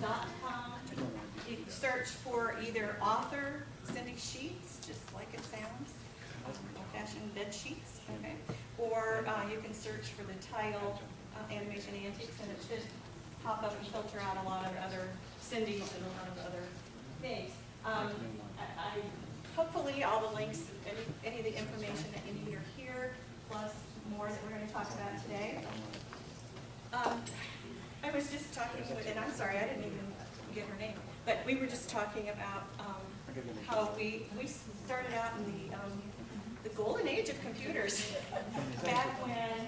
Antics.com. You can search for either author sending sheets, just like it sounds, old-fashioned bed sheets, okay? Or you can search for the title, Animation Antics, and it should pop up and filter out a lot of other sending and a lot of other things. Hopefully all the links, any of the information that you need are here, plus more that we're going to talk about today. I was just talking with, and I'm sorry, I didn't even get her name, but we were just talking about how we started out in the golden age of computers, back when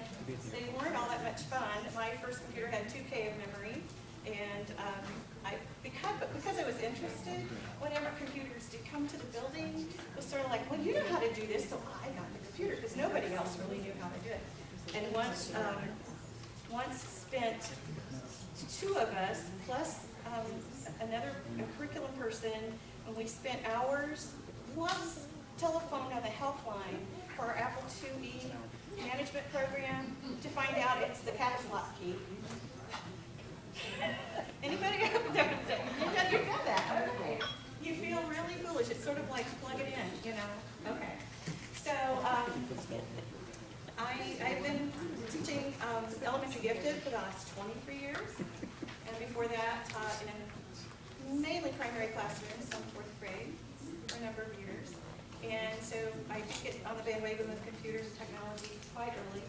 they weren't all that much fun. My first computer had 2K of memory, and because I was interested, whenever computers did come to the building, it was sort of like, well, you know how to do this, so I got the computer, because nobody else really knew how to do it. And once spent two of us, plus another curriculum person, and we spent hours, plus telephone on the helpline for our Apple IIe management program to find out it's the caps lock key. Anybody have that? Okay. You feel really foolish. It's sort of like plug it in, you know. Okay. So I've been teaching elementary gifted for the last 23 years, and before that taught in mainly primary classrooms, some fourth grade, for a number of years. And so I did get on the bandwagon with computers and technology quite early.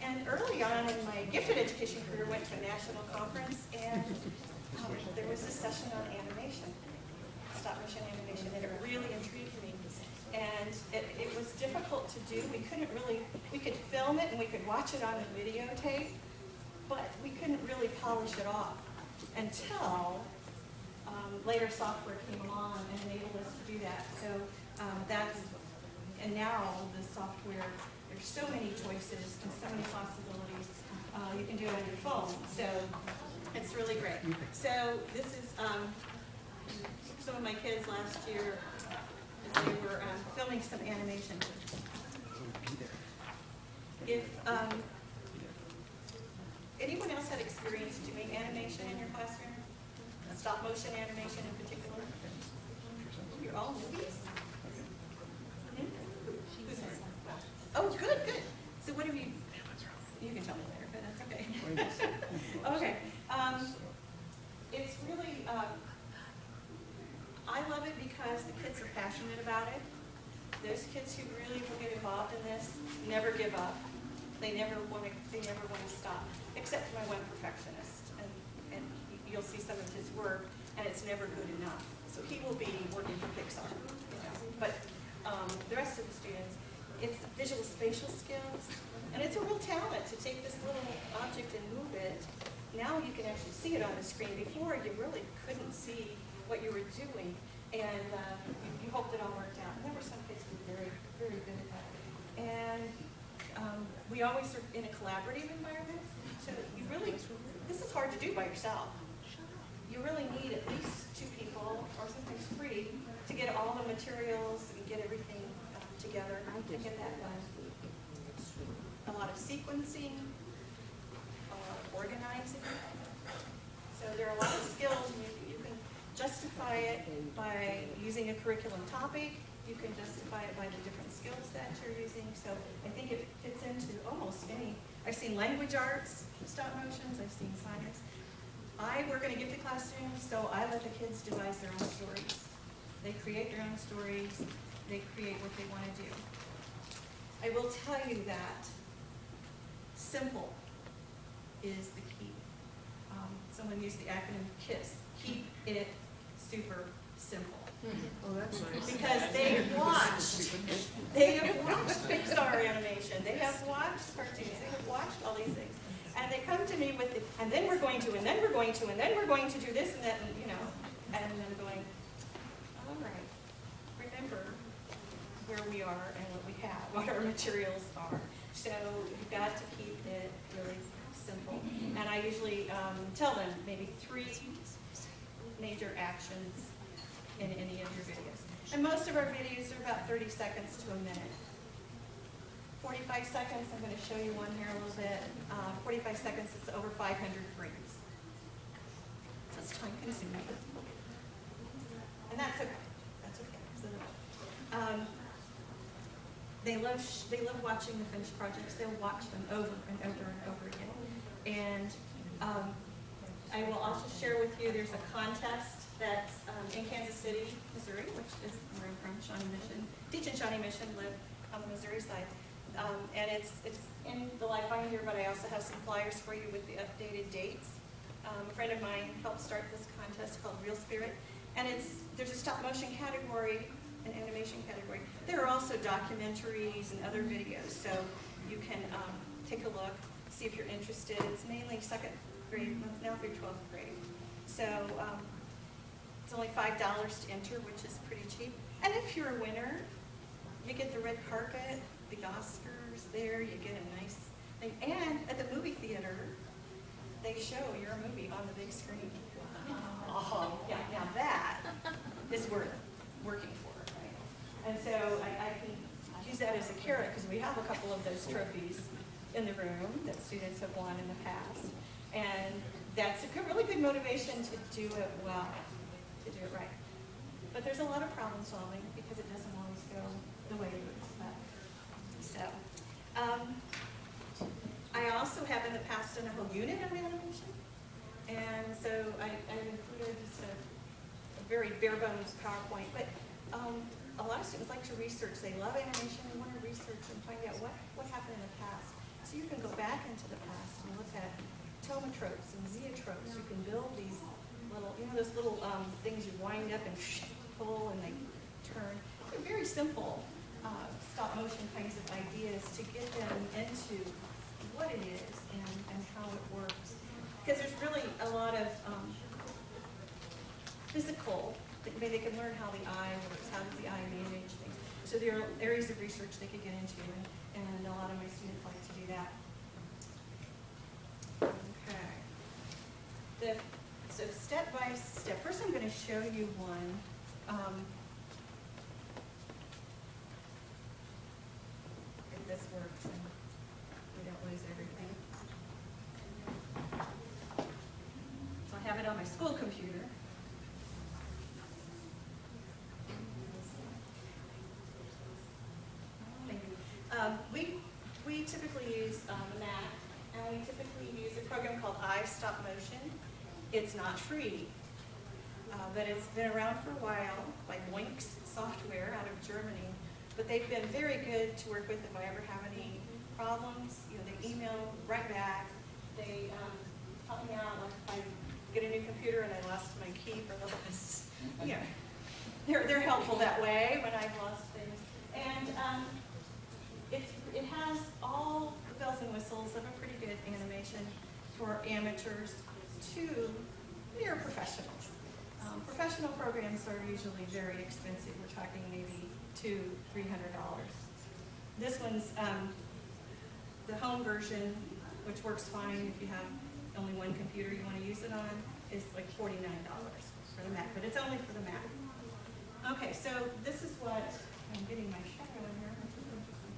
And early on in my gifted education career, went to a national conference, and there was a session on animation, stop motion animation, and it really intrigued me. And it was difficult to do. We could film it and we could watch it on a videotape, but we couldn't really polish it off until later software came along and enabled us to do that. So and now the software, there's so many choices and so many possibilities. You can do it on your phone, so it's really great. So this is some of my kids last year, as they were filming some animation. If anyone else had experience doing animation in your classroom, stop motion animation in particular? You're all newbies? Oh, good. So what have you can tell me later, but that's okay. Okay. It's really, I love it because the kids are passionate about it. Those kids who really will get involved in this never give up. They never want to stop, except for my one perfectionist. And you'll see some of his work, and it's never good enough. So he will be working for Pixar, you know. But the rest of the students, it's visual spatial skills, and it's a real talent to take this little object and move it. Now you can actually see it on the screen. Before, you really couldn't see what you were doing, and you hoped it all worked out. And there were some kids who were very, very good at that. And we always are in a collaborative environment, so this is hard to do by yourself. You really need at least 2 people, or sometimes 3, to get all the materials and get everything together and get that done. A lot of sequencing, a lot of organizing. So there are a lot of skills. You can justify it by using a curriculum topic. You can justify it by the different skills that you're using. So I think it fits into almost any. I've seen language arts, stop motions. I've seen science. I work in a gifted classroom, so I let the kids devise their own stories. They create their own stories. They create what they want to do. I will tell you that simple is the key. Someone used the acronym KISS. Keep it super simple. Oh, that's nice. Because they have watched Pixar animation. They have watched cartoons. They have watched all these things. And they come to me with the, and then we're going to, and then we're going to, and then we're going to do this and that, and, you know, and I'm going, all right, remember where we are and what we have, what our materials are. So you've got to keep it really simple. And I usually tell them maybe 3 major actions in any of your videos. And most of our videos are about 30 seconds to a minute. 45 seconds, I'm going to show you one here a little bit. 45 seconds, it's over 500 frames. It's a it's time consuming. And that's okay. That's okay. So, they love watching the finished projects. They'll watch them over and over and over again. And I will also share with you, there's a contest that's in Kansas City, Missouri, which is where I'm from, Shawnee Mission. Teach in Shawnee Mission, live on the Missouri side. And it's in the live binder, but I also have some flyers for you with the updated dates. A friend of mine helped start this contest called Real Spirit. And there's a stop motion category, an animation category. There are also documentaries and other videos, so you can take a look, see if you're interested. It's mainly second grade, now through 12th grade. So it's only $5 to enter, which is pretty cheap. And if you're a winner, you get the red carpet, the Oscars there, you get a nice thing. And at the movie theater, they show your movie on the big screen. Oh, yeah, now that is worth working for, right? And so I can use that as a carrot because we have a couple of those trophies in the room that students have won in the past. And that's a really good motivation to do it well, to do it right. But there's a lot of problem solving because it doesn't always go the way you expect. So, I also have in the past done a whole unit of animation. And so I've included just a very bare bones PowerPoint, but a lot of students like to research. They love animation, they want to research and find out what happened in the past. So you can go back into the past and look at tomatropes and zeotropes. You can build these little, those little things you wind up and pull and they turn. They're very simple stop motion kinds of ideas to get them into what it is and how it works. Because there's really a lot of physical, they can learn how the eye works, how does the eye manage things. So there are areas of research they could get into, and a lot of my students like to do that. Okay. So step by step, first I'm going to show you one. If this works and we don't lose everything. So I have it on my school computer. Thank you. We typically use a Mac, and we typically use a program called Stop Motion. It's not free, but it's been around for a while, like Winx software out of Germany. But they've been very good to work with if I ever have any problems. They email right back. They help me out. Like if I get a new computer and I lost my key for the last, they're helpful that way when I've lost things. And it has all the bells and whistles of a pretty good animation for amateurs to near professionals. Professional programs are usually very expensive. We're talking maybe $200–300. This one's the home version, which works fine if you have only one computer you want to use it on, is like $49 for the Mac, but it's only for the Mac. Okay, so this is what I'm getting my shadow in here, which is interesting.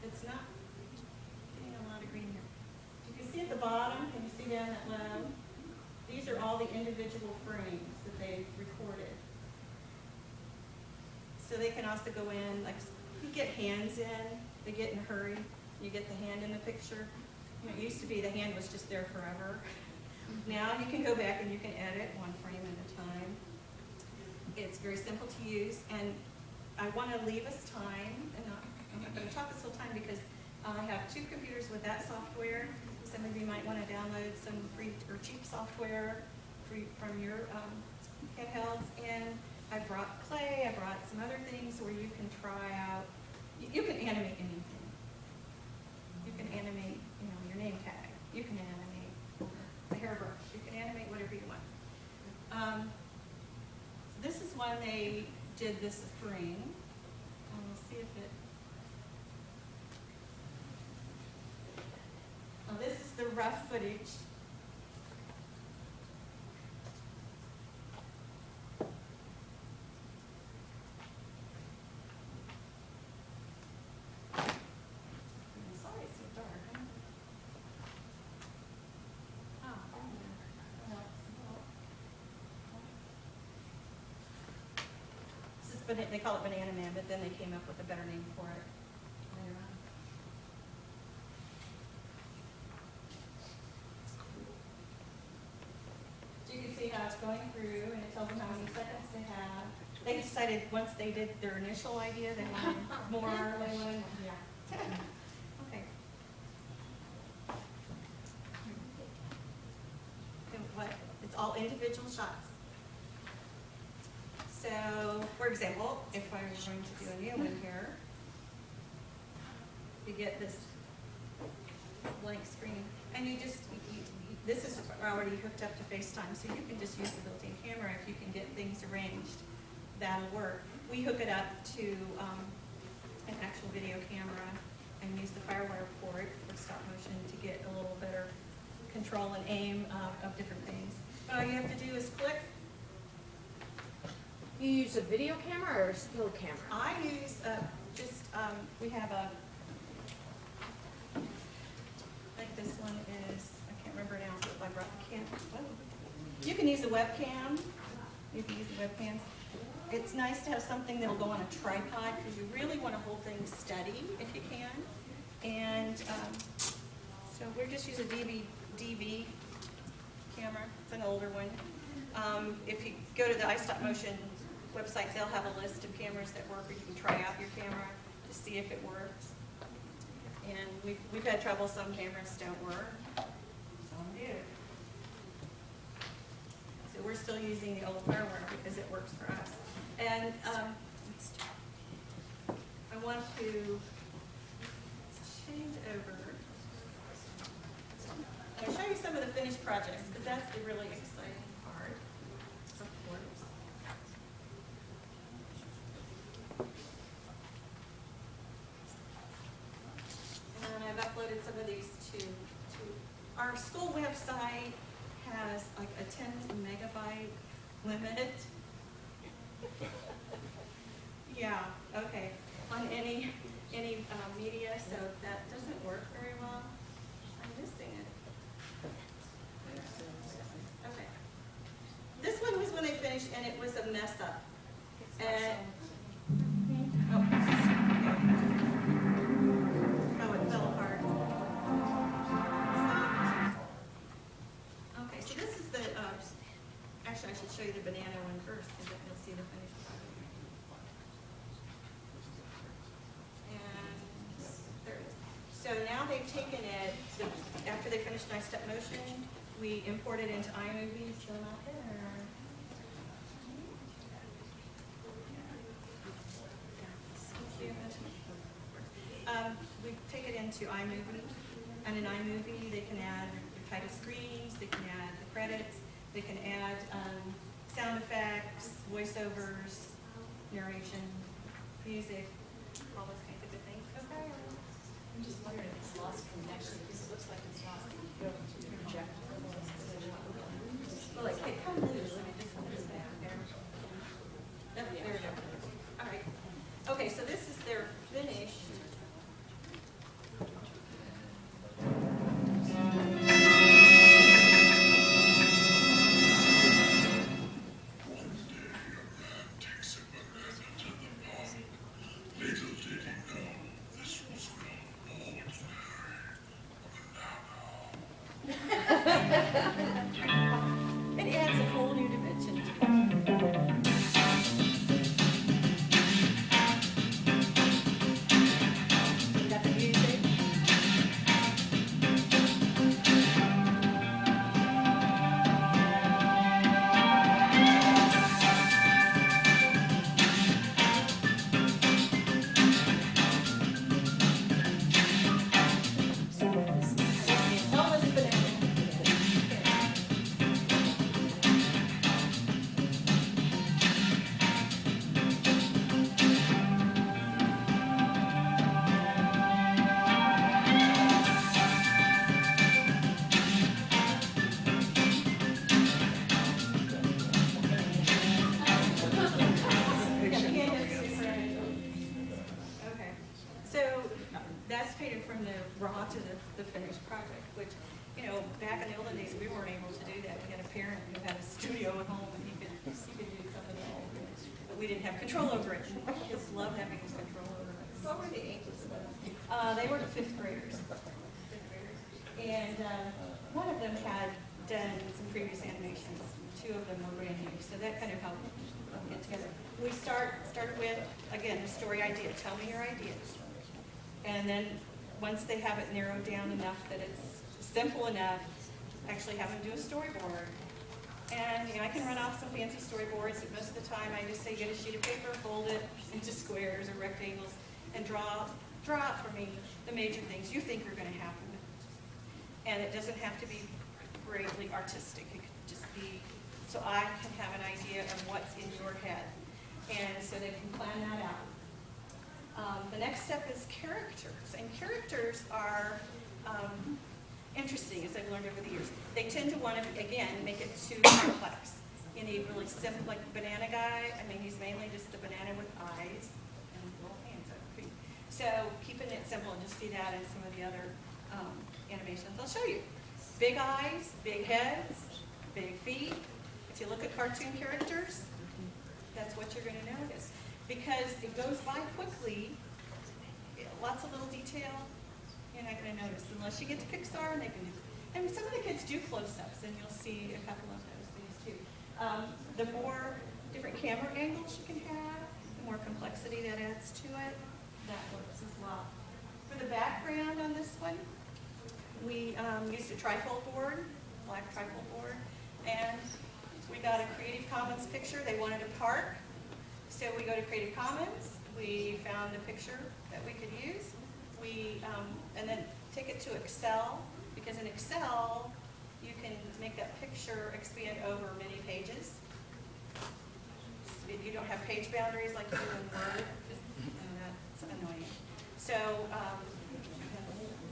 It's not getting a lot of green here. You can see at the bottom, can you see down that low? These are all the individual frames that they've recorded. So they can also go in, like you get hands in, they get in a hurry, you get the hand in the picture. It used to be the hand was just there forever. Now you can go back and you can edit one frame at a time. It's very simple to use, and I want to leave us time, and I'm not going to talk this whole time because I have 2 computers with that software. Some of you might want to download some free or cheap software from your handhelds, and I brought clay, I brought some other things where you can try out, you can animate anything. You can animate, your name tag. You can animate a hairbrush. You can animate whatever you want. This is when they did this spring. We'll see if it. Oh, this is the rough footage. they call it Banana Man, but then they came up with a better name for it later on. So you can see how it's going through, and it tells them how many seconds they have. They decided once they did their initial idea, they wanted more, they wanted, yeah. Okay. And what? It's all individual shots. So, for example, if I was going to do a new one here, you get this blank screen, and you just, this is already hooked up to FaceTime, so you can just use the built-in camera if you can get things arranged. That'll work. We hook it up to an actual video camera and use the FireWire port for stop motion to get a little better control and aim of different things. But all you have to do is click. You use a video camera or a still camera? I use we have a, I think this one is, I can't remember now, but I brought the camera. You can use a webcam. You can use the webcam. It's nice to have something that'll go on a tripod because you really want to hold things steady if you can. And so we're just using a DV camera. It's an older one. If you go to the iStopMotion website, they'll have a list of cameras that work, or you can try out your camera to see if it works. And we've had trouble. Some cameras don't work. Some do. So we're still using the old FireWire because it works for us. And I want to change over. I'll show you some of the finished projects because that's the really exciting part, of course. And I've uploaded some of these to our school website. Has like a 10 megabyte limit. Yeah, okay, on any media, so that doesn't work very well. I'm missing it. Okay. This one was when they finished, and it was a mess up. And, oh, it fell apart. Okay, so this is the, actually I should show you the banana one first, because then you'll see the finished product. And there it is. So now they've taken it, after they finished iStopMotion, we import it into iMovie, still not there. We take it into iMovie, and in iMovie they can add title screens, they can add the credits, they can add sound effects, voiceovers, narration, music, all those kinds of good things. Okay. I'm just wondering if it's lost connection because it looks like it's not projected. Well, it comes loose. Let me just hold this back there. Yep, there we go. All right. Okay, so this is their finished. It adds a whole new dimension to it. You got the music. Almost banana. Okay, so that's painted from the raw to the finished project, which, you know, back in the olden days, we weren't able to do that. We had a parent who had a studio at home and he could do some of that. But we didn't have control over it. Kids love having control over it. What were the ages of those? They were fifth graders. And one of them had done some previous animations. Two of them were brand new, so that kind of helped get together. We started with, again, the story idea. Tell me your ideas. And then once they have it narrowed down enough that it's simple enough, actually have them do a storyboard. And I can run off some fancy storyboards, but most of the time I just say get a sheet of paper, fold it into squares or rectangles, and draw out for me the major things you think are going to happen. And it doesn't have to be greatly artistic. It could just be so I can have an idea of what's in your head. And so they can plan that out. The next step is characters. And characters are interesting, as I've learned over the years. They tend to want to, again, make it too complex. You need really simple, like banana guy. I mean, he's mainly just the banana with eyes and little hands. So keeping it simple, and just see that in some of the other animations I'll show you. Big eyes, big heads, big feet. If you look at cartoon characters, that's what you're going to notice. Because it goes by quickly, lots of little detail, you're not going to notice unless you get to Pixar and they can do. And some of the kids do close-ups, and you'll see a couple of those things too. The more different camera angles you can have, the more complexity that adds to it. That works as well. For the background on this one, we used a trifold board, black trifold board, and we got a Creative Commons picture. They wanted a park, so we go to Creative Commons. We found a picture that we could use. And then take it to Excel, because in Excel, you can make that picture expand over many pages. You don't have page boundaries like you do in Word, and that's annoying. So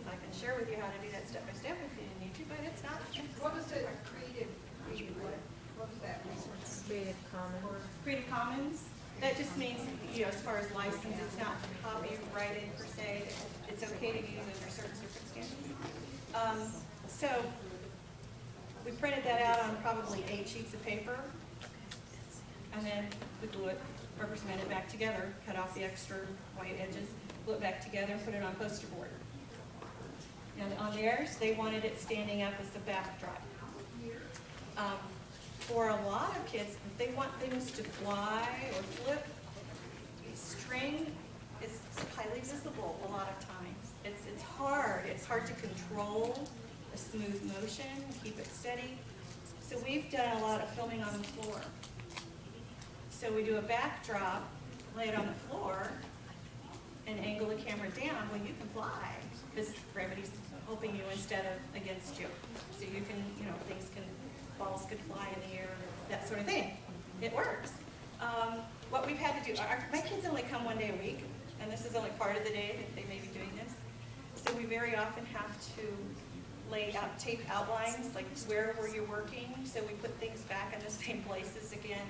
I can share with you how to do that step by step if you need to, but it's not. What was the creative, what was that resource? Creative Commons. Creative Commons, that just means, as far as license, it's not copyrighted per se. It's okay to use under certain circumstances. So we printed that out on probably 8 sheets of paper, and then we glue it, rubber cement it back together, cut off the extra white edges, glue it back together, and put it on poster board. And on theirs, they wanted it standing up as the backdrop. For a lot of kids, if they want things to fly or flip, string is highly visible a lot of times. It's hard. It's hard to control a smooth motion, keep it steady. So we've done a lot of filming on the floor. So we do a backdrop, lay it on the floor, and angle the camera down. Well, you can fly because gravity's helping you instead of against you. So you can, balls could fly in the air, that sort of thing. It works. What we've had to do, my kids only come 1 day a week, and this is only part of the day that they may be doing this. So we very often have to lay out tape outlines, like where you're working, so we put things back in the same places again.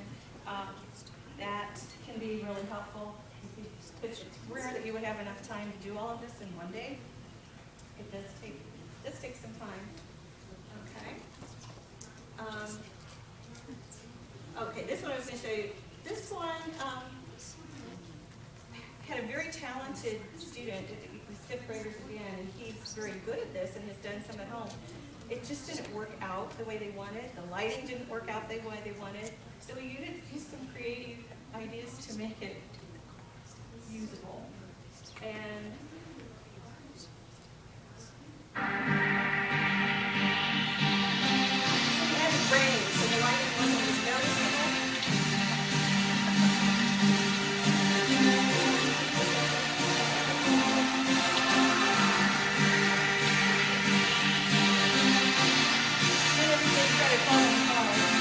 That can be really helpful. It's rare that you would have enough time to do all of this in 1 day. It does take some time. Okay. Okay, this one I was going to show you. This one had a very talented student, he's 5th graders again, and he's very good at this and has done some at home. It just didn't work out the way they wanted. The lighting didn't work out the way they wanted. So we used some creative ideas to make it usable. And we had rain, so the lighting wasn't as noticeable. And everything started falling apart.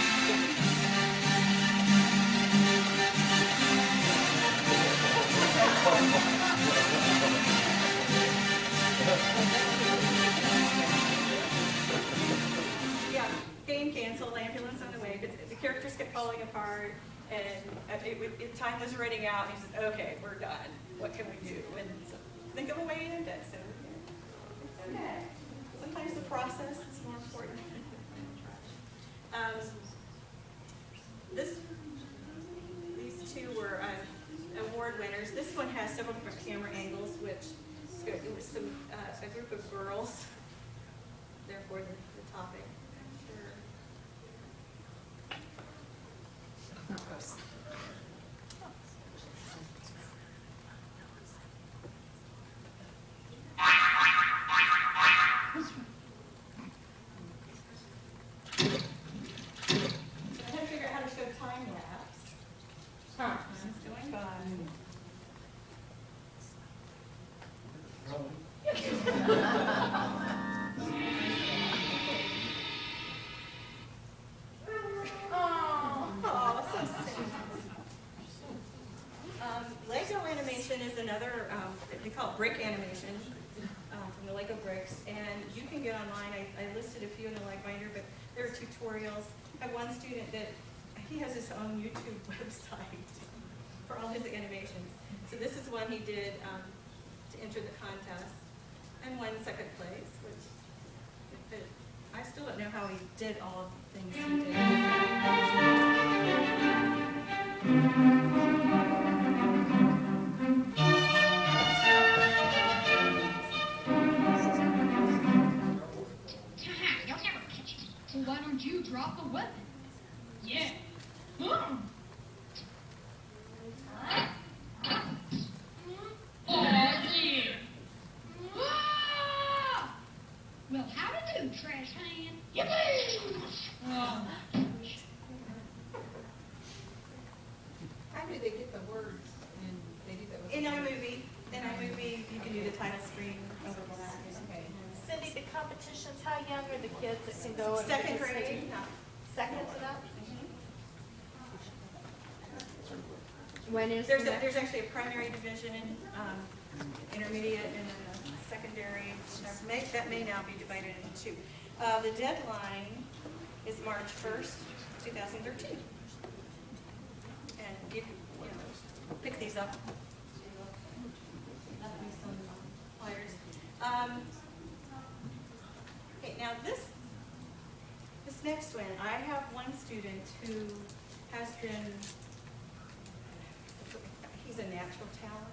Yeah, game canceled, ambulance on the way, because the characters kept falling apart, and time was running out, and he said, okay, we're done, what can we do? And so, think of a way to end it, so it's okay. Sometimes the process is more important. These two were colors. This one has several different camera angles, which is good. It was a group of girls, therefore the topic, I'm sure. So I had to figure out how to show time lapse. Time's going by. Oh, so sad. Lego animation is another, they call it brick animation, from the Lego bricks, and you can get online. I listed a few in the like binder, but there are tutorials. I have one student that, he has his own YouTube website for all his animations. So this is one he did to enter the contest, and won second place, which, but I still don't know how he did all of the things he did. You'll never catch it. Well, why don't you drop the weapon? Yeah. Oh, yeah. Ah! Well, how to do, trash can? Yippee! Oh. How do they get the words and they do that with? In iMovie, you can do the title screen over black. Okay. Cindy, the competitions, how young are the kids that can go? and Second participate? grade, no. Second to that? When is There's the next? there's actually a primary division, intermediate, and then a secondary. That may now be divided into two. The deadline is March 1st, 2013. And you can, pick these up. That'll be some flyers. Okay, now this next one, I have one student who has been, he's a natural talent.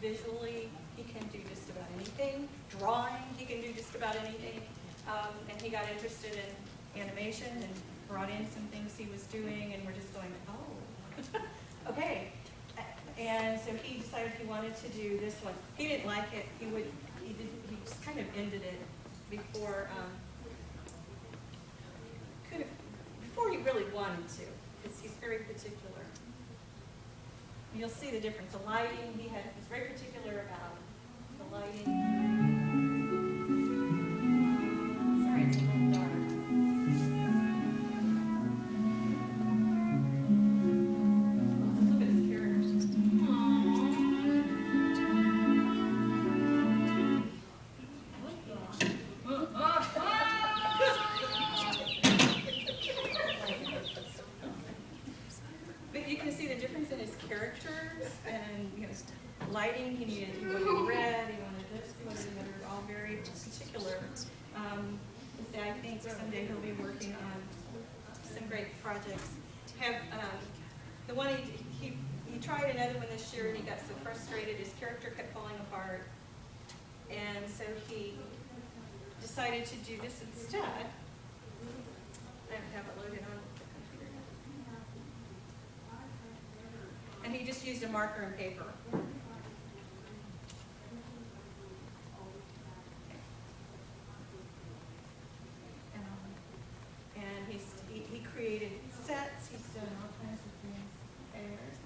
Visually, he can do just about anything. Drawing, he can do just about anything. And he got interested in animation and brought in some things he was doing, and we're just going, oh, okay. And so he decided he wanted to do this one. He didn't like it. He just kind of ended it before, before he really wanted to, because he's very particular. You'll see the difference. The lighting, he's very particular about the lighting. Sorry, it's a little dark. Let's look at his characters. But you can see the difference in his characters and lighting. He wanted red, he wanted this, he wanted another, all very particular. I think someday he'll be working on some great projects. The one he tried another one this year and he got so frustrated, his character kept falling apart. And so he decided to do this instead. I don't have it loaded on the computer. And he just used a marker and paper. And he created sets, he's done all kinds of things. Airs.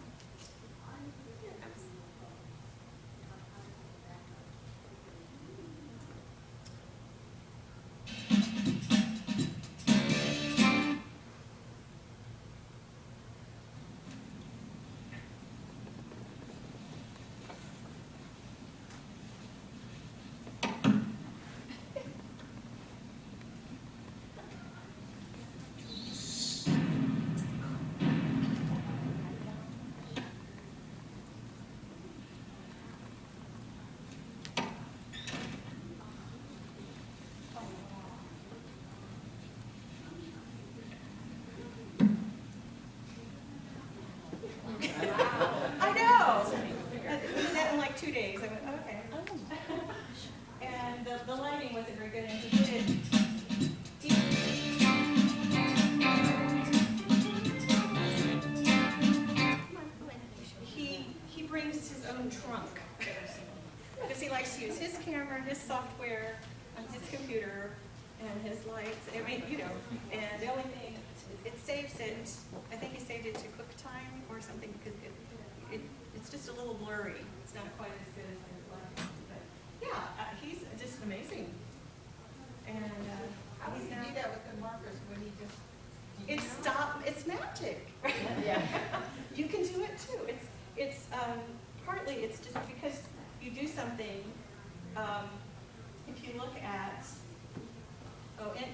his software on his computer and his lights, I mean, you know, and the only thing, it saves it, I think he saved it to QuickTime or something, because it's just a little blurry. It's not quite as good as I would like, but yeah, he's just amazing. And How do he's you now, do that with the markers when he just? it's magic. Yeah. You can do it too. It's partly it's just because you do something. If you look at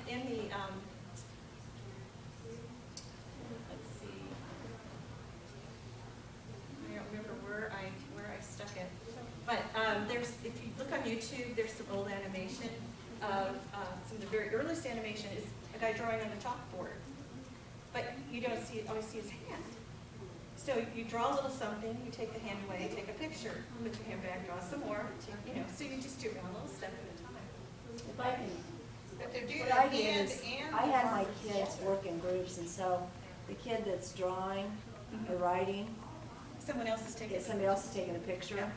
in the let's see, I don't remember where I stuck it, but there's, if you look on YouTube, there's some old animation of some of the very earliest animation is a guy drawing on the chalkboard, but you don't always see his hand. So you draw a little something, you take the hand away, take a picture, put your hand back, draw some more, you know, so you just do one little step at a time. If I can, But they're doing what I the do hand is, and. I the have my markers kids together. work in groups, and so the kid that's drawing or writing, Someone else is taking. somebody else is taking a picture. Yeah.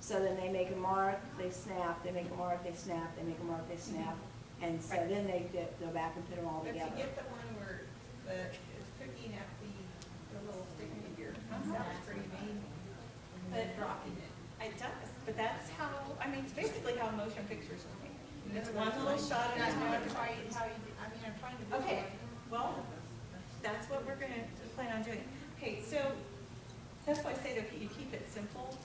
So then they make a mark, they snap, they make a mark, they snap, they make a mark, they snap. And so Right. then they go back and put them all But to together. get the one where it's cooking at the little stick figure, sounds pretty amazing. But Dropping it. it does, but that's how, I mean, it's basically how motion pictures are made. It's one little shot at a That's what I'm time. trying, how you, I mean, I'm trying to. Okay, well, that's what we're gonna plan on doing. Okay, so that's why I say that you keep it simple,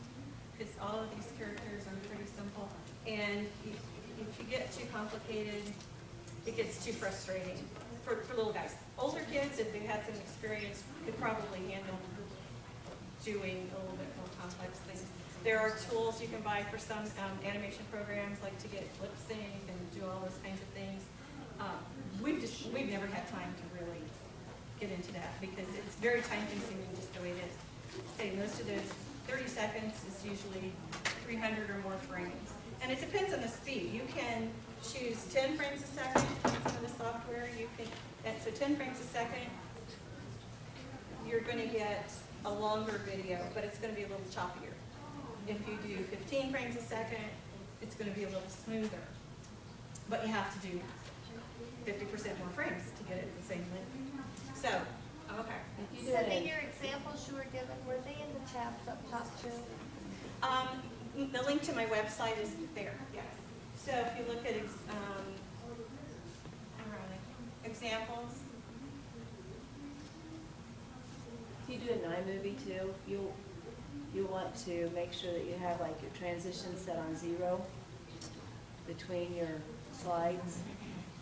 because all of these characters are pretty simple. And if you get too complicated, it gets too frustrating for little guys. Older kids, if they've had some experience, could probably handle doing a little bit more complex things. There are tools you can buy for some animation programs, like to get lip sync and do all those kinds of things. We've never had time to really get into that because it's very time consuming just the way it is. Say most of those 30 seconds is usually 300 or more frames. And it depends on the speed. You can choose 10 frames a second on some of the software. You can, and so 10 frames a second, you're going to get a longer video, but it's going to be a little choppier. If you do 15 frames a second, it's going to be a little smoother. But you have to do 50% more frames to get it the same length. So, okay. If you do it Cindy, in- your examples you were given, were they in the chats up top too? The link to my website is there, yes. So if you look at examples, If you do an iMovie too, you'll want to make sure that you have like your transition set on 0 between your slides,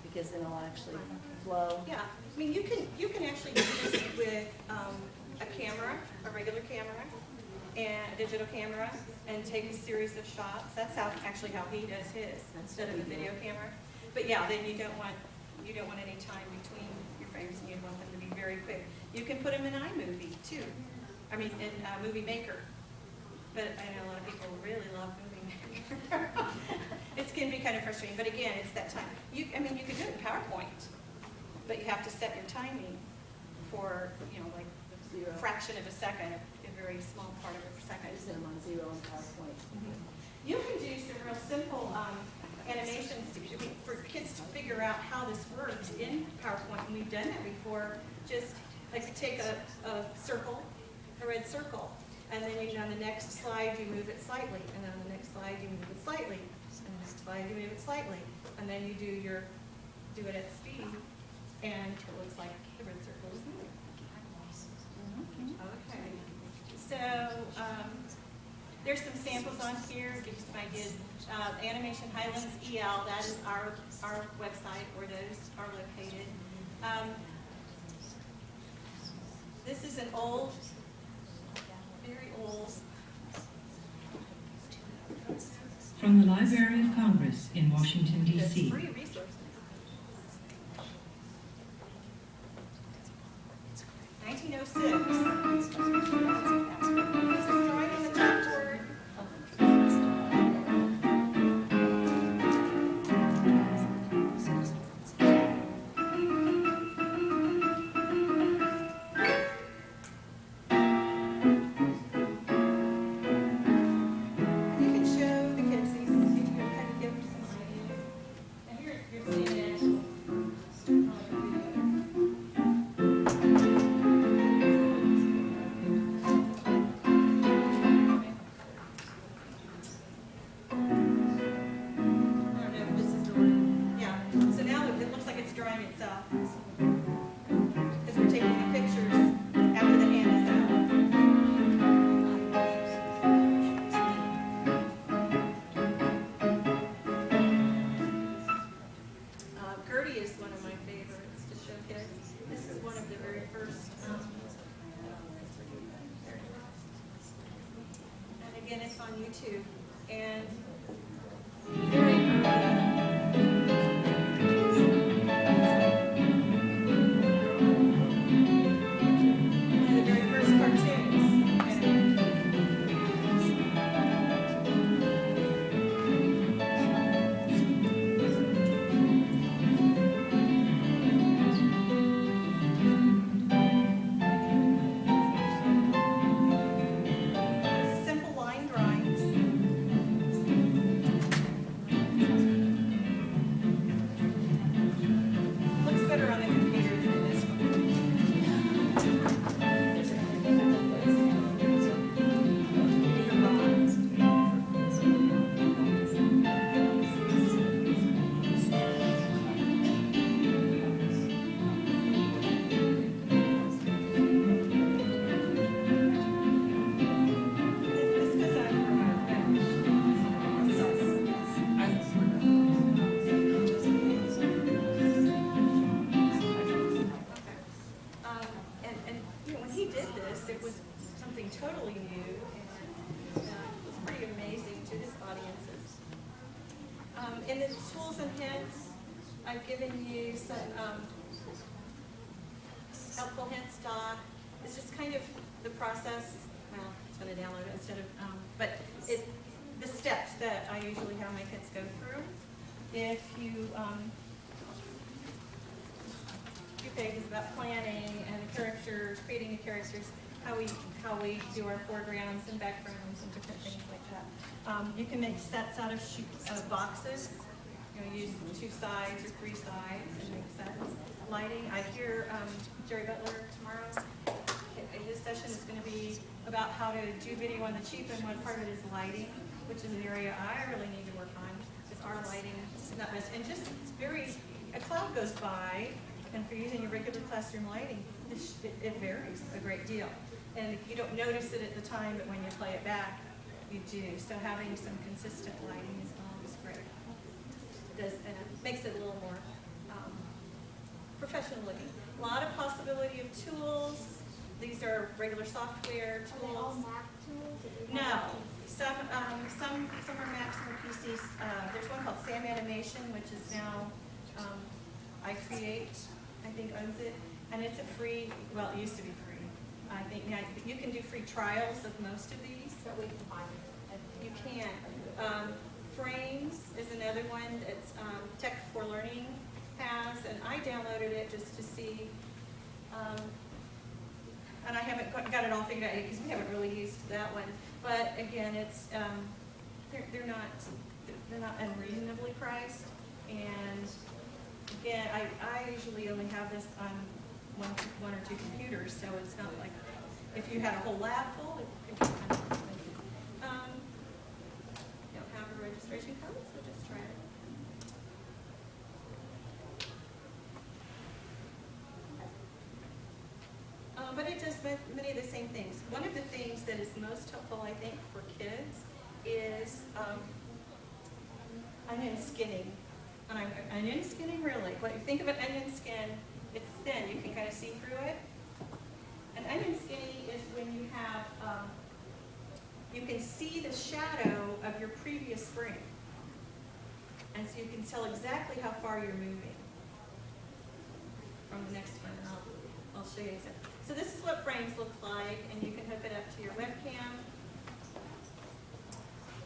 because then it'll actually flow. yeah. I mean, you can actually do this with a camera, a regular camera, and a digital camera, and take a series of shots. That's actually how he does his, instead of a video camera. But yeah, then you don't want any time between your frames, and you want them to be very quick. You can put them in iMovie too. I mean, in Movie Maker. But I know a lot of people really love Movie Maker. It can be kind of frustrating, but again, it's that time. I mean, you could do it in PowerPoint, but you have to set your timing for, like 0. fraction of a second, a very small part of a I second. just set them on 0 in PowerPoint. You can do some real simple animations for kids to figure out how this works in PowerPoint, and we've done that before. Just like to take a circle, a red circle, and then on the next slide you move it slightly, and then on the next slide you move it slightly, and the next slide you move it slightly, and then you do it at speed, and it looks like the red circle is moving. Okay, so there's some samples on here, give you some ideas. Animation Highlands EL, that is our website where those are located. This is an old, very old. From the Library of Congress in Washington, It's D.C. free resource. 1906. This is drawing on the chalkboard. You can show the kids these, you can kind of give them again, it's on YouTube, and very early. One of the very first cartoons. Simple line drawings. Looks better on the computer than it is on This goes out for my bench. And you know, when he did this, it was something totally new, and it was pretty amazing to his audiences. In the tools and hints, I've given you some helpful hints doc. It's just kind of the process. Well, it's going to download it instead of, but the steps that I usually have my kids go through. If you few pages about planning and the characters, creating the characters, how we do our foregrounds and backgrounds and different things like that. You can make sets out of boxes. You know, use 2 sides or 3 sides and make sets. Lighting. I hear Jerry Butler tomorrow. His session is going to be about how to do video on the cheap, and one part of it is lighting, which is an area I really need to work on. Because our lighting is not best, and just it's very. A cloud goes by. And for using your regular classroom lighting, it varies a great deal. And you don't notice it at the time, but when you play it back, you do. So having some consistent lighting is always great. And it makes it a little more professional looking. A lot of possibility of tools. These are regular software tools. Are they all Mac tools? No, some are Macs, some are PCs. There's one called Sam Animation, which is now I think owns it, and it's a free. Well, it used to be free. I think now you can do free trials of most of these. So we can find it. You can. Frames is another one that's Tech for Learning has, and I downloaded it just to see. And I haven't got it all figured out yet because we haven't really used that one. But again, it's they're not unreasonably priced. And again, I usually only have this on one or 2 computers, so it's not like if you had a whole lab full, it could be kind of expensive. Don't have a registration code, so just try it. But it does many of the same things. One of the things that is most helpful, I think, for kids is onion skinning. And onion skinning, really. What you think of an onion skin, it's thin. You can kind of see through it. An onion skinning is when you have, you can see the shadow of your previous frame. And so you can tell exactly how far you're moving from the next one. And I'll show you exactly. So this is what frames look like, and you can hook it up to your webcam.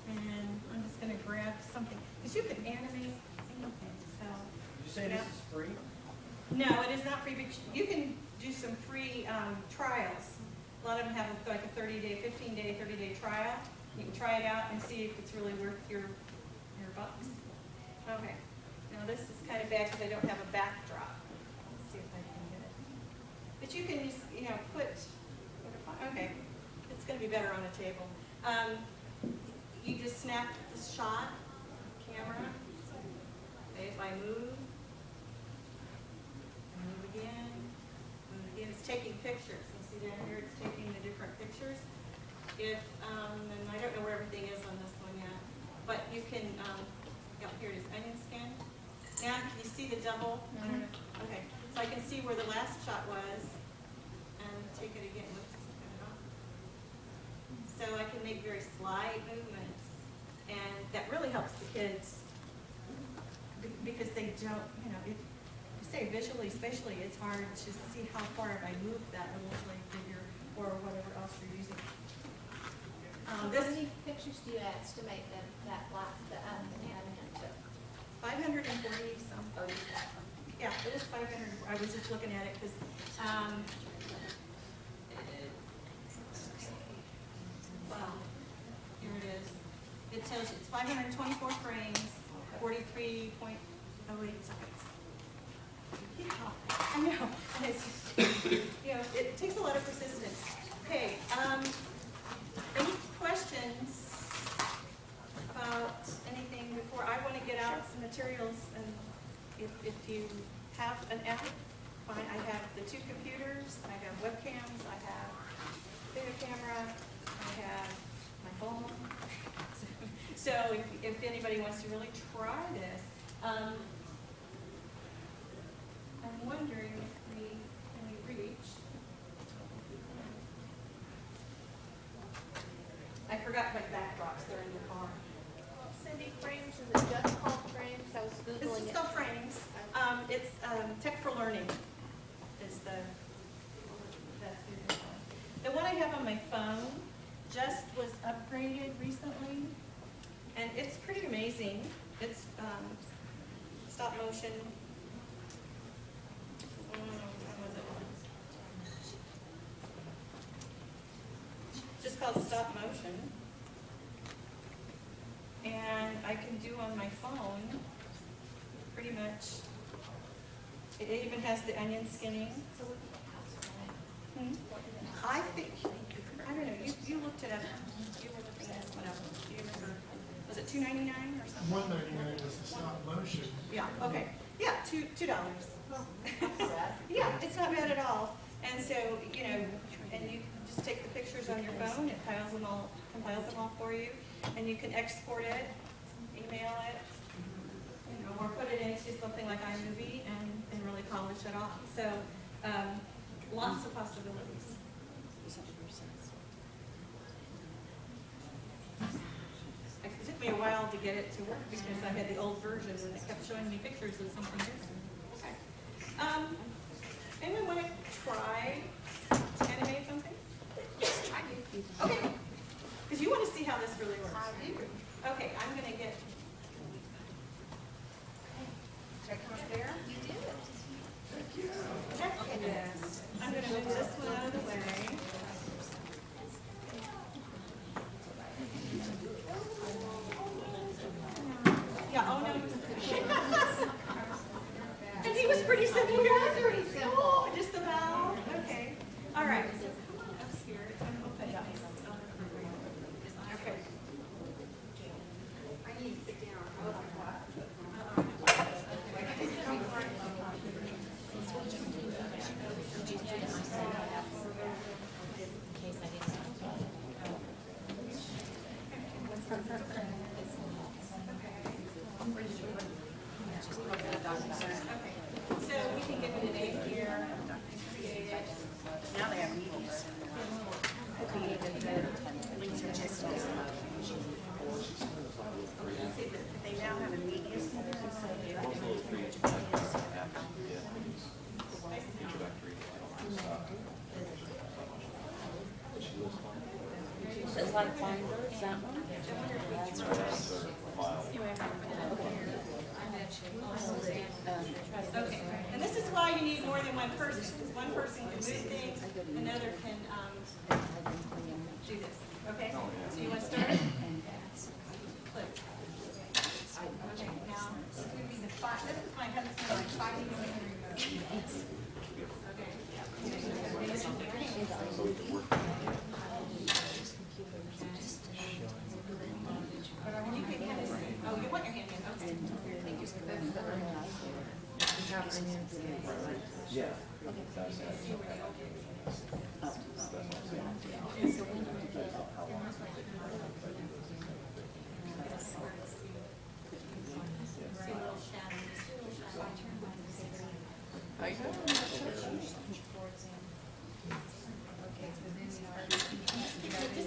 And I'm just going to grab something, because you can animate anything. So, Did you say this is free? no, it is not free, but you can do some free trials. A lot of them have like a 30-day, 15-day, 30-day trial. You can try it out and see if it's really worth your bucks. Okay. Now this is kind of bad because I don't have a backdrop. Let's see if I can get it. But you can just, put, okay, it's going to be better on a table. You just snap the shot, camera. Okay, if I move again, it's taking pictures. You see down here, it's taking the different pictures. If, and I don't know where everything is on this one yet, but you can, here it is, onion skin. Now, can you see the double? I don't know. Okay, so I can see where the last shot was, and take it again. Whoops, cut it off. So I can make very slight movements, and that really helps the kids because they don't, you know, you say visually, spatially, it's hard to see how far have I moved that little figure or whatever else you're using. How many pictures do you estimate that animal took? 540 some. Oh, you got them. Yeah, it was 500. I was just looking at it because, wow, here it is. It tells you it's 524 frames, 43.08 seconds. I know. It's, you know, it takes a lot of persistence. Okay. Any questions about anything before I want to get out some materials? And if you have an app, fine. I have the 2 computers. I have webcams. I have video camera. I have my phone. So if anybody wants to really try this, I'm wondering if can we reach? I forgot my backdrops. They're in the car. Cindy, frames, is it just called frames? I was This Googling is it. called Frames. It's Tech for Learning is the one I have on my phone just was upgraded recently, and it's pretty amazing. It's stop motion. What was it? Just called stop motion. And I can do on my phone pretty much. It even has the onion skinning. I think, I don't know, you looked it up. You were looking at this one up. Do you remember? Was it $2.99 or something? $1.99 was the stop motion. Yeah, okay. Yeah, $2. Yeah, it's not bad at all. And so, you know, and you just take the pictures on your phone, it compiles them all for you, and you can export it, email it, you know, or put it into something like iMovie and really polish it off. So, lots of possibilities. It took me a while to get it to work because I had the old version and it kept showing me pictures of something different. Okay. Anyone want to try to animate something? I do. Okay. Because you want to see how this really works. I do. Okay, I'm going to get. Should I come up there? You do. Thank you. Yes. I'm going to move this one out of the way. Yeah, oh no. And he was pretty simple. He was pretty simple. Oh, just the valve? Okay. All right. So come on up here. I'm open up. Okay. I need to sit down. So we can give it a name here. Create it. Now they have meetings. They now have a media It's like Finder, is that one? That's Okay, and this is why you need more than one person, because one person can move things, another can do this. Okay, so you want to start? Click. Okay, now, this would be the five, this is my head, it's like 5 you can remove. Okay. You can kind of see, oh, you want your hand in, okay. Thank you. That's the Yeah. Just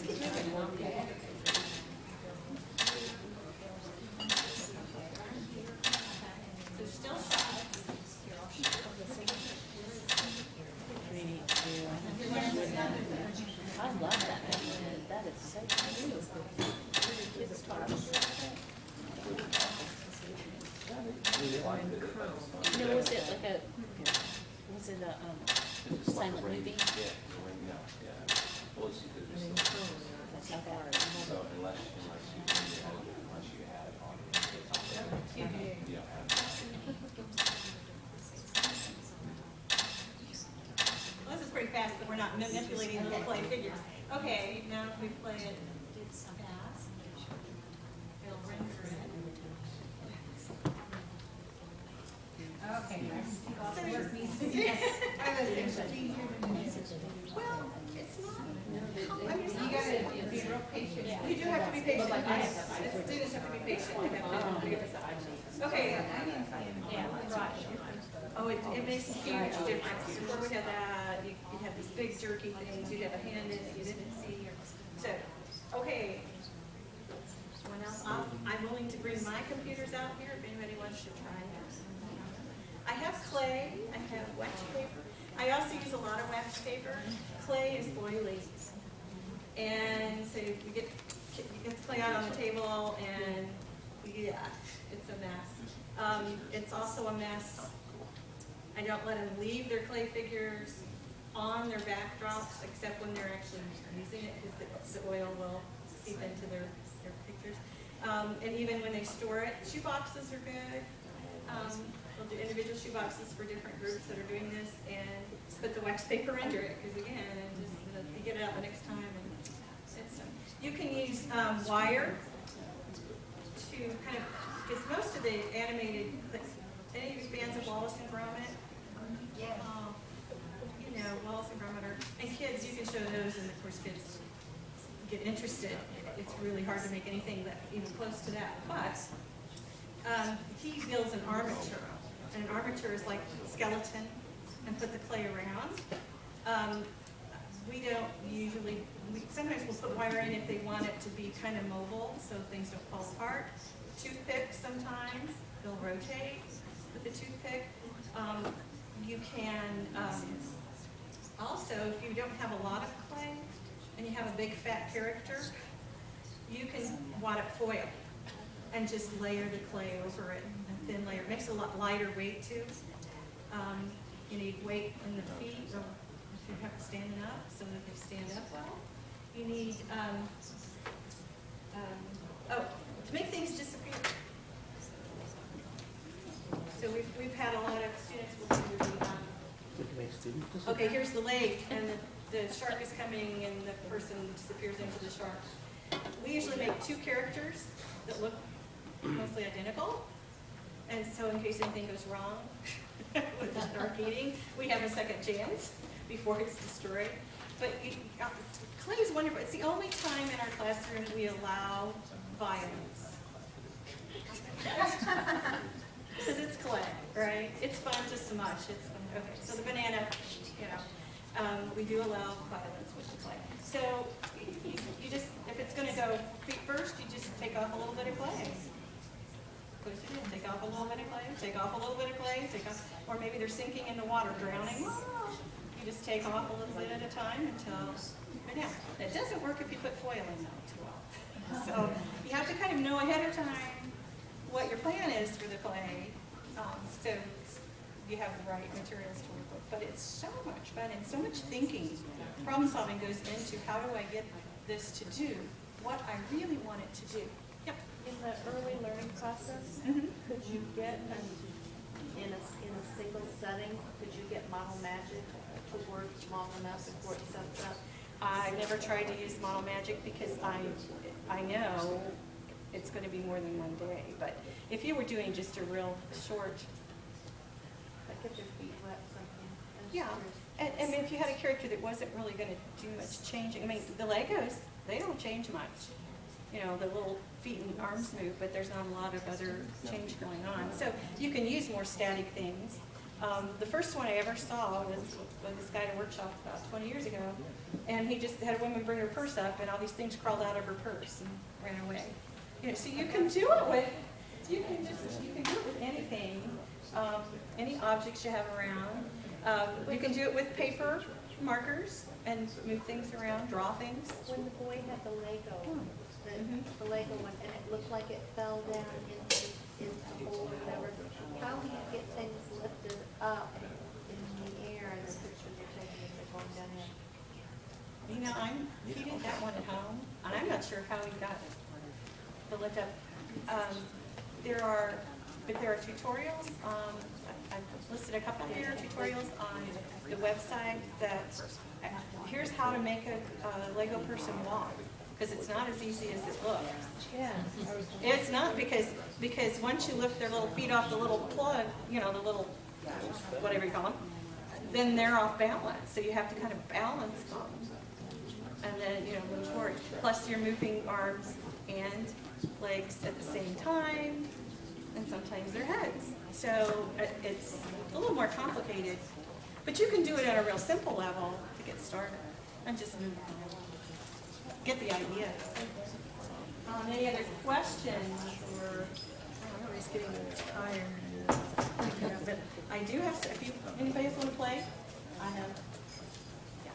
keep moving. I love that method. That is so cool. Kids talk. No, was it like a, was it a silent movie? That's not hard. So unless you had it on you don't have Well, this is pretty fast, but we're not manipulating the clay figures. Okay, now if we play it fast, it'll render it. Okay, nice. So Work you're- needs to be- I was thinking it's easier than this. Well, it's not. You gotta be real patient. You do have to be patient. The students have to be patient. They have to figure this out. Okay. Yeah, right. Oh, it makes a huge difference. Before we had that, you have these big jerky things, you'd have a hand in it you didn't see. So, okay. Someone else? I'm willing to bring my computers out here if anybody wants to try it. I have clay, I have wax paper. I also use a lot of wax paper. Clay is oily. And so you get the clay out on the table and yeah, it's a mess. It's also a mess. I don't let them leave their clay figures on their backdrops except when they're actually using it because the oil will seep into their pictures. And even when they store it, shoe boxes are good. We'll do individual shoe boxes for different groups that are doing this and put the wax paper under it because again, you get it out the next time. And it's, you can use wire to kind of, because most of the animated, any of you fans of Wallace and Gromit? Yeah. You know, Wallace and Gromit are, and kids, you can show those and of course kids get interested. It's really hard to make anything that even close to that. But he builds an armature. And an armature is like a skeleton and put the clay around. We don't usually, sometimes we'll put wire in if they want it to be kind of mobile so things don't fall apart. Toothpicks sometimes, they'll rotate with the toothpick. You can, also, if you don't have a lot of clay and you have a big fat character, you can wad up foil and just layer the clay over it, a thin layer. It makes it a lot lighter weight too. You need weight in the feet, or if you have it standing up so that they stand up well. You need, to make things disappear. So we've had a lot of students will do the, okay, here's the lake, and the shark is coming, and the person disappears into the shark. We usually make two characters that look mostly identical, and so in case anything goes wrong with the shark eating, we have a second chance before it's destroyed. But clay is wonderful. It's the only time in our classroom we allow violence. Because it's clay, right? It's fun to smush. It's fun. Okay, so the banana, you know, we do allow violence with the clay. So you just, if it's going to go feet first, you just take off a little bit of clay. Push it in, take off a little bit of clay, take off a little bit of clay, take off, or maybe they're sinking in the water, drowning. You just take off a little bit at a time until, but yeah, it doesn't work if you put foil in though too well. So you have to kind of know ahead of time what your plan is for the clay, so you have the right materials to work with. But it's so much fun and so much thinking. Problem solving goes into how do I get this to do what I really want it to do. Yep. In the early learning process, could you get, in a single setting, could you get model magic to work long enough before it sets up? I never tried to use model magic because I know it's going to be more than one day. But if you were doing just a real short, Like if your feet wet something? yeah. And if you had a character that wasn't really going to do much changing, I mean, the Legos, they don't change much. You know, the little feet and arms move, but there's not a lot of other change going on. So you can use more static things. The first one I ever saw was this guy at a workshop about 20 years ago, and he just had a woman bring her purse up, and all these things crawled out of her purse and ran away. You know, so you can do it with, you can do it with anything, any objects you have around. You can do it with paper. markers and move things around, draw things. When the boy had the Lego, Mhm. the Lego one, and it looked like it fell down into the hole or whatever, how do you get things lifted up in the air in the picture you're taking as they're going down there? You know, he did that one at home, and I'm not sure how he got the lift up. There are tutorials, I've listed a couple here, tutorials on the website that, here's how to make a Lego person walk, because it's not as easy as it looks. Yeah. It's not, because once you lift their little feet off the little plug, you know, the little, whatever you call them, then they're off balance, so you have to kind of balance them. And then, you know, move forward. Plus you're moving arms and legs at the same time, and sometimes their heads. So it's a little more complicated, but you can do it at a real simple level to get started and just get the idea. Any other questions, or, I'm always getting tired. But I do have, if you, anybody else want to play? I have. Yeah.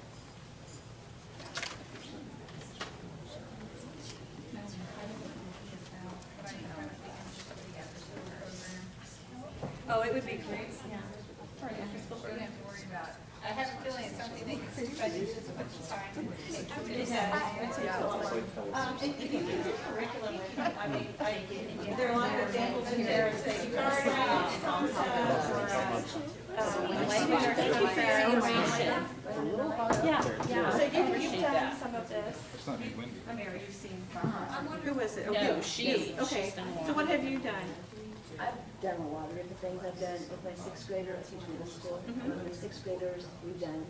Oh, it would be great, yeah. For an after-school program. I have a feeling it's something that you're budgeted so much time. It has. And if you can do curriculum, I mean, there are a lot of examples in there, say, start out, concepts, or, language or concepts. Yeah. So you've done some of this. Amira, you've seen. Who was it? No, You. she. Yes, okay. She's done a lot. So what have you done? I've done a lot of different things. I've done with my sixth grader, I teach middle school. With my sixth graders, we've done,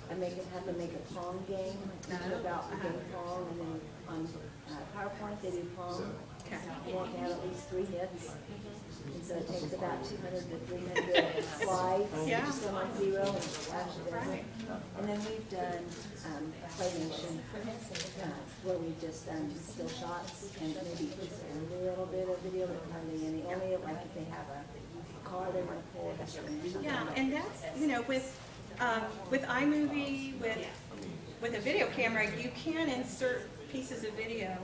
have them make a Pong game, teach them about the game Pong, and then on PowerPoint, they do Pong. They have to have at least 3 hits. And so it takes about 200 to 300 slides, Yeah. just on 0, and actually does it. And then we've done claymation, where we've just done still shots and maybe just a little bit of video, but hardly any. Only like if they have a car they want to pull, that's when we do Yeah, that. and that's, you know, with iMovie, with a video camera, you can insert pieces of video.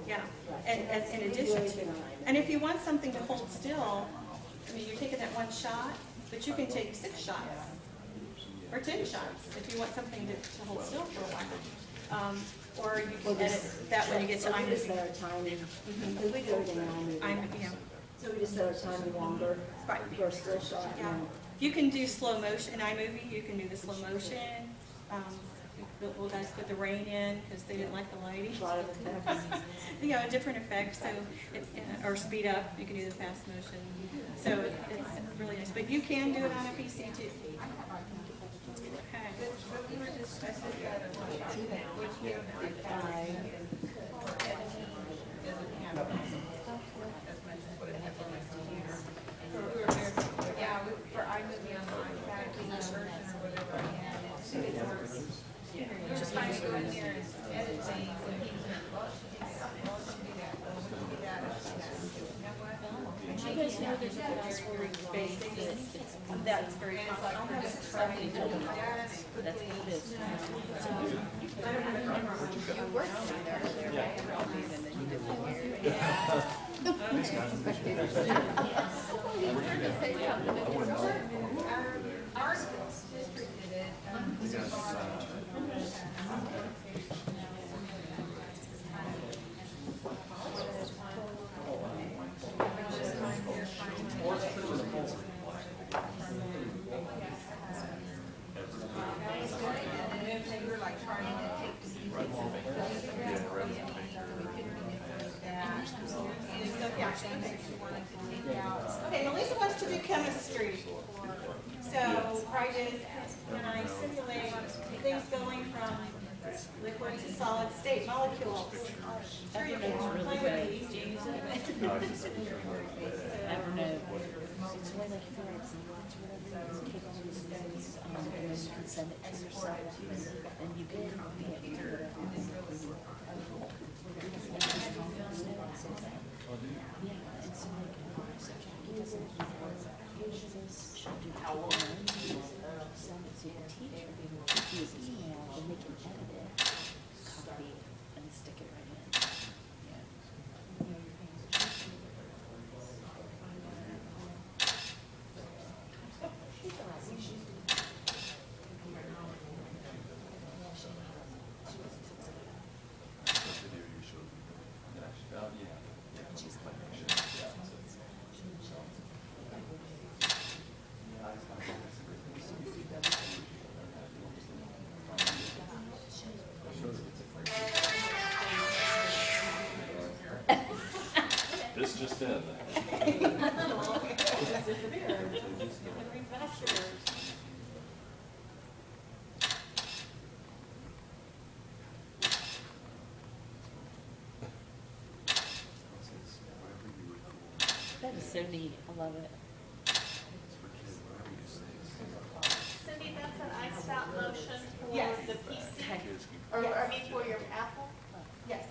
Yeah, and in addition to, and if you want something to hold still, I mean, you're taking that one shot, but you can take 6 shots or 10 shots if you want something to hold still for a while. Or you can edit that when you get to So we just set iMovie. our timing, because we do everything in iMovie. Yeah. So we just set our timing longer Right. for a still shot. Yeah, and you can do slow motion, in iMovie, you can do the slow motion. Well, guys put the rain in because they didn't like the lighting. a lot of effects. You know, different effects, so, or speed up, you can do the fast motion. So it's really nice, but you can do it on a PC too. Okay. But we were discussing that a lot, which you have doesn't have as much as what it has on my computer. So we were there, yeah, for iMovie on the iPad, version or whatever, and it's just trying to go in there and edit things, and he was like, well, she did something, well, she did that, well, she did that, or she did that. You know what? Do you guys know there's a password Basic. that's That's very And it's like, common. I'm just trying to do that, and that's quickly. what it is. You work on there, right? Our district did it. And if they were like trying to take the we couldn't manipulate that. And so, yeah, things she wanted to take out. Okay, Melissa wants to do chemistry. So, right is, when I simulate things going from liquid to solid state, molecules. Sure you can play with these. Never know. It's way like if you're at some lunch or whatever, it's capable of using those, and then you can send it to yourself, and you can copy it to whatever. Yeah, and so like, so Jackie doesn't have pages, she'll do how long, send it to the teacher, spin. That is so neat, I love it. Cindy, that's an iced out lotion for Yes. the PC, Kids or, I mean, for your Apple? Yes,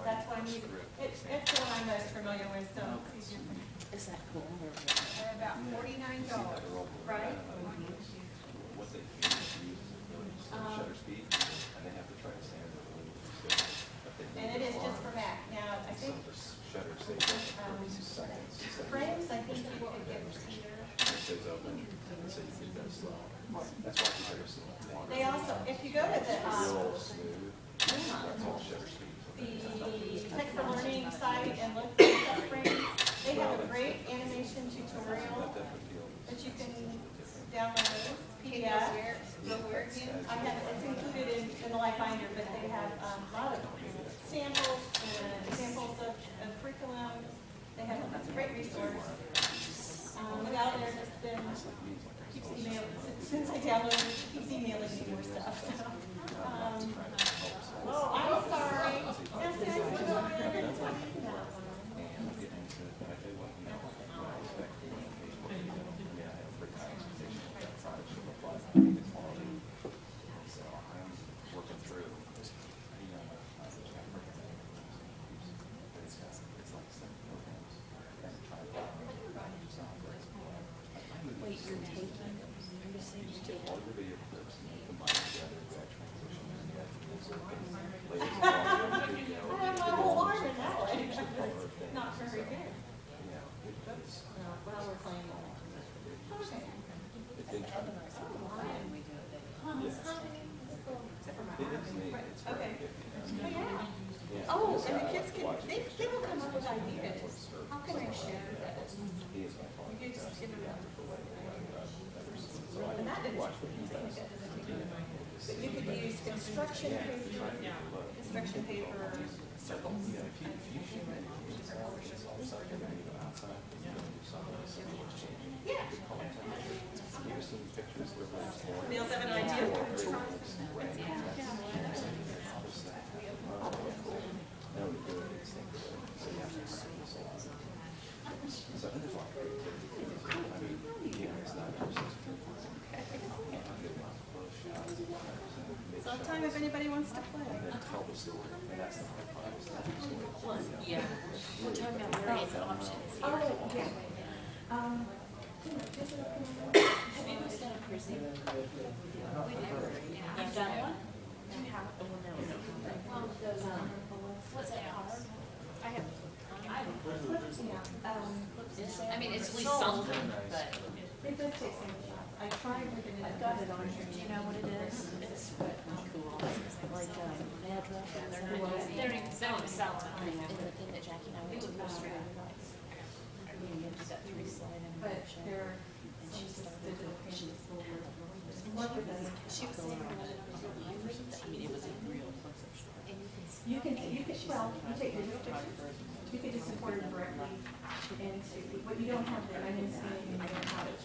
that's what I'm using. It's the one I'm most familiar with, so it's easier for me. Is that cool? They're about $49. Right? What they do is use shutter speed, and they have to try to stand it a little bit still. But they And it is just for Mac. Now, I think Some of the shutter stays open for seconds. frames, I think you could get either. It stays open, so you can go slow. That's why the shutter speed. They also, if you go to the, Real smooth, that's all shutter speed. the Tech for Learning site and look for the frames, they have a great animation tutorial That definitely feels. that you can download, PDF. I have, it's included in the Light Binder, but they have a lot of samples and samples of curriculum. They have a great resource. Without there, just been, keeps emailing, since I downloaded it, it keeps emailing me more stuff, so. Oh, I'm sorry. Yes, yes, we're going in. Wait, you're taking, are you saying you're taking? I have my whole arm in that way. Not very good. Well, we're playing. Okay. Okay. Oh, yeah. Oh, and the kids can, they will come up with ideas. How can I share this? You just give them and that didn't, but you could use construction paper, circles. Yeah. Nails have an idea. It's all time if anybody wants to play. Yeah. We're talking about various options. Oh, okay. Have you ever done a prison? You've done one? You have, oh, no. What's that hard? I have. I mean, it's at least something, but. It does take some shots. I tried with it, I've got it on here. Do you know what it is? It's cool. Like, Madra, and they're not using. They don't sell it. And the thing that Jackie and I went to was really nice. She's got 3 slide and But they're, and she started, did the she paint. worked with us. She was saying, I mean, it was a real pleasure. You can, well, you take digital pictures, you can just import it directly into, but you don't have the onion skin, you don't have it.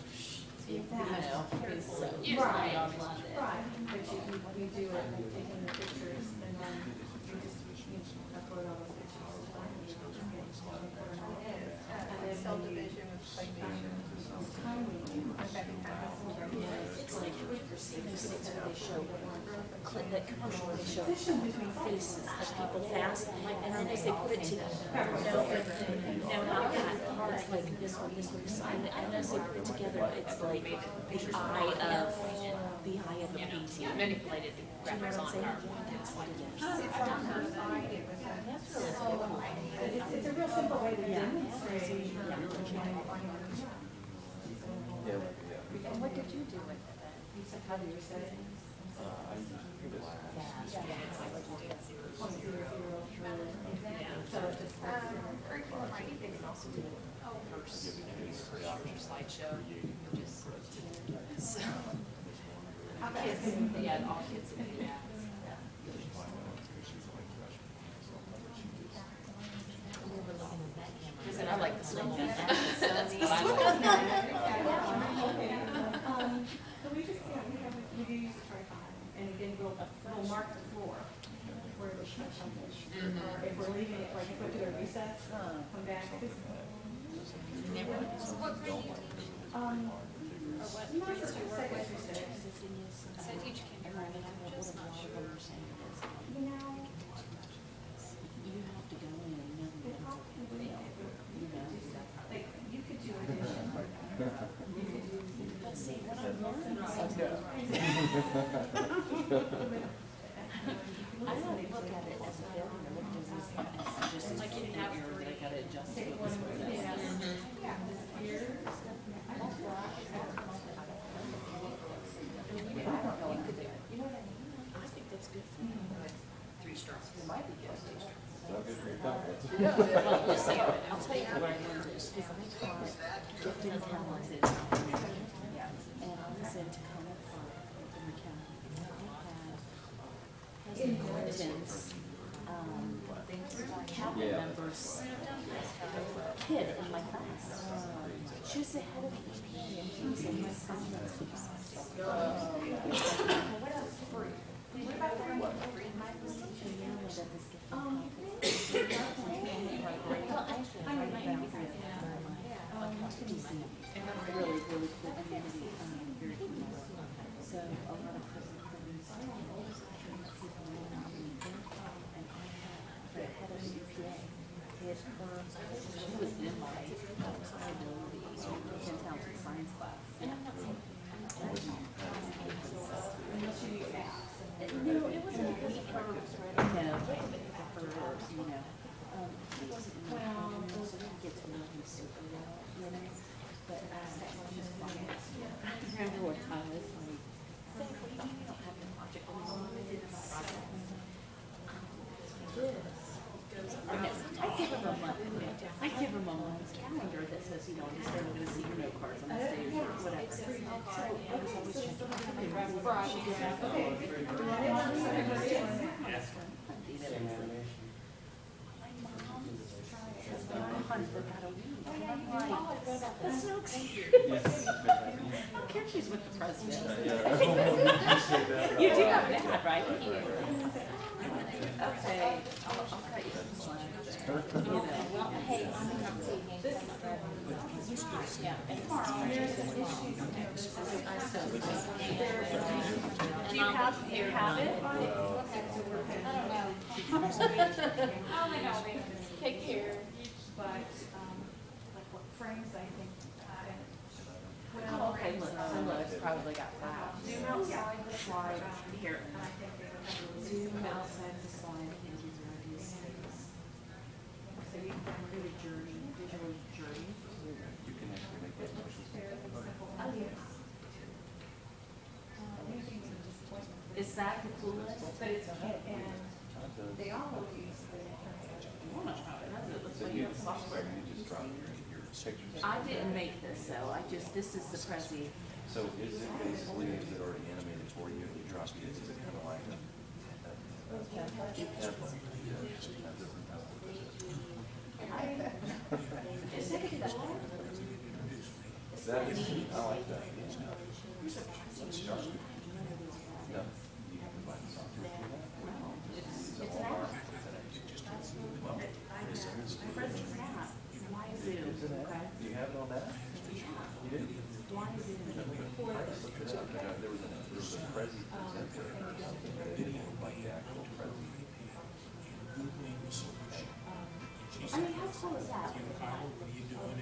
You know, it's so. Right, I love it. right, but you do it, like taking the pictures, and then you just, upload all those pictures. And then Subdivision of PlayStation. It's like, you see those things where they show, that commercial, they show faces of people fast, and then as they put it together, no, not that, it's like this one, and as they put it together, it's like the eye of a painting. Manipulated graphics on her. That's what it is. It's on her side, it was, that's really cool. It's a real simple way to demonstrate. And what did you do with it then? You said how do you set it? So it's just. Curriculum writing, they can also do. Slideshow. Just. How kids? Yeah, all kids. Yeah. And I like the Or if we're leaving, if like if we do a recess, come back. What grade do you teach? Not just second through sixth. So I teach kindergarten, I'm just not sure. You know, You have to go in and know that it's okay to fail, you know? Like, you could do addition. But see, what I've learned is I don't look at it as a failure, I look at it as just like you have error that I gotta adjust to what this one is. I don't know what to do. You know what I mean? I think that's good for you. 3 straws. It might be good. Not good for your confidence. Well, listen, I'll tell you where I learned this, because I taught gifted and talented. And I was in Tacoma Park, in the county. I had Clinton's, cabinet members, kid in my class. She was the head of the EPA, and she was in my science class. What else? Free. What about free? Free. My position now is that this gift. Really, really cool community, very cool. So a lot of prison criminals, people know not being there, and I had the head of the EPA, hit her, she was in my sustainability, in talented science class. And I'm not saying, Unless you use apps. no, it wasn't because of her, you know, he wasn't in my company, so we didn't get to know him super well, you know, but, she's fine. I remember one time, I was like, say, what do you mean you don't have the project anymore? I did this project. I give him a month, I give him a month's calendar that says, you know, instead of gonna see your note cards on the stage or whatever. So I was always checking. That's so exciting. I don't care if she's with the president. You do have that, right? Okay. I'll cut you some slack. You know, hey, yeah. Do you have it? Take care. But, like what frames I think, Oh, okay, look, it's probably got five. zoom outside the Slide here. and I think they would have a really Zoom outside the slide, and these are ideas. So you can Do a journey, visual journey. You can actually make those motions. fairly simple. Is that the coolest? But it's, and they all use the. I wanna try it. That's it. Looks So like you, you have software. you just drop your pictures. I didn't make this though, this is the Prezi. So is it basically, is it already animated for you and you drop it, is it kind of like a? That is, I like that. No, you have to buy the software. It's an app. Prezi is an app. Why Zoom, okay? Do you have it on that? You did? Why Zoom? I just looked it up, there was a Prezi presenter, video, like the actual Prezi. I mean, how cool is that?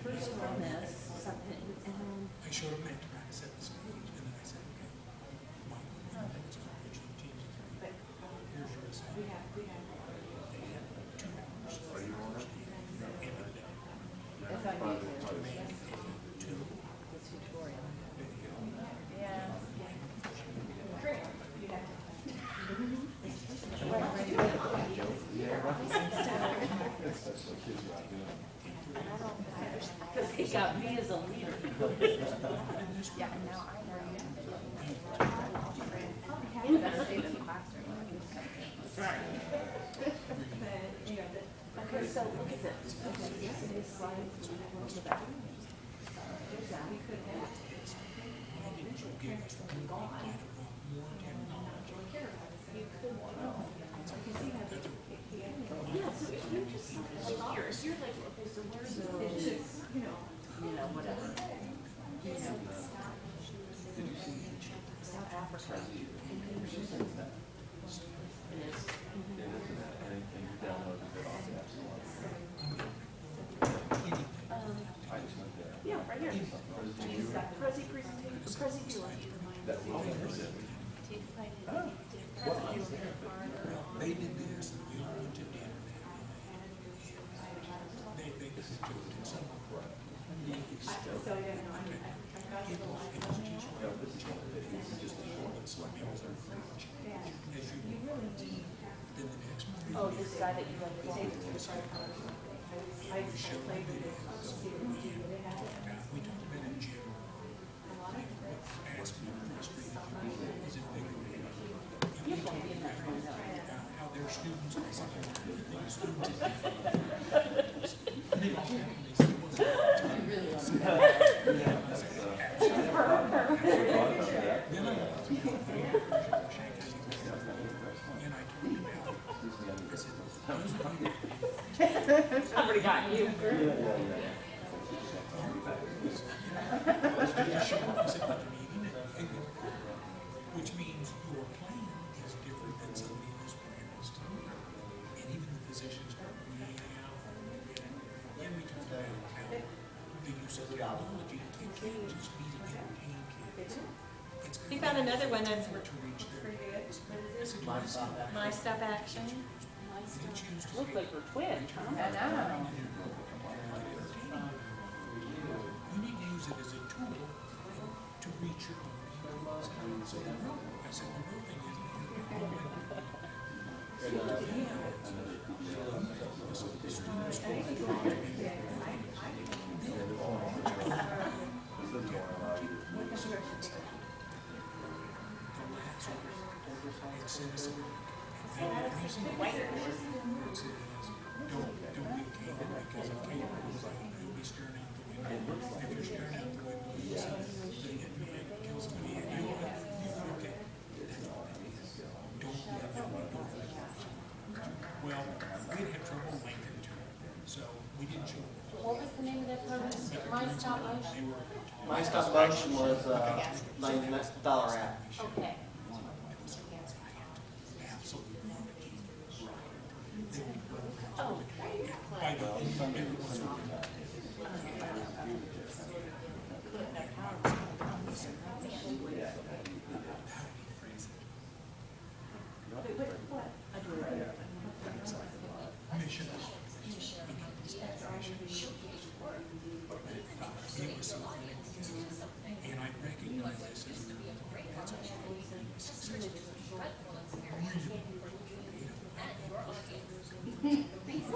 First on this, something, and then. I showed him that I said this page, and then I said, okay, Michael, it's our original team. Here's your assignment. They had 2 hours. That's on YouTube. The tutorial. Yeah. Because he got me as a leader. Yeah, and now I know you. Yeah, that's in the classroom. Right. But, you know, Okay, so look at this. Okay, this is slides. We'll go back. There's that. we could have. Gone. Not really care about it. So you could, because he has know, whatever. You know, Did you see South Africa. It is. It is. It is, and you downloaded it off the App Store. I just went there. Yeah, right here. She's got the Prezi presentation, the Prezi viewer. That was it. They did this, we all went to dinner. They suggested some. No, this is not it. This is just a short. It's like As you then the next morning. Oh, this guy that you like to take. We showed them videos. We talked about it in general. Asking them for the street, is it bigger? You'll probably be in that room though. How their students, I said, their students. And they all came and they said, it wasn't. Then I got to and I told him about, I said, those are the Somebody got you. which means your plan is different than somebody else's plan is too. And even the physicians are way out. Then we talked about how the use of technology, it can't just be to entertain kids. It's We found another one that's to reach their pretty good. I said, "Do you see that?" My Stop Action. They choose to Looks say, like we're twins, huh? you need to use it as a tool to reach your own needs. So the real, I said, the real thing is so the students go to the last one, it says, don't get cable because if cable goes out, you'll be staring out the window. If you're staring out the window, you see the hitman kills somebody and you okay. That's all that is. Don't let that window. Well, we'd have trouble linking to it, so we didn't show it. What was the name of that program? My Stop Motion? My stop motion was $90 app. Okay. Oh. Mission. It was something, and I recognize this as that's a success.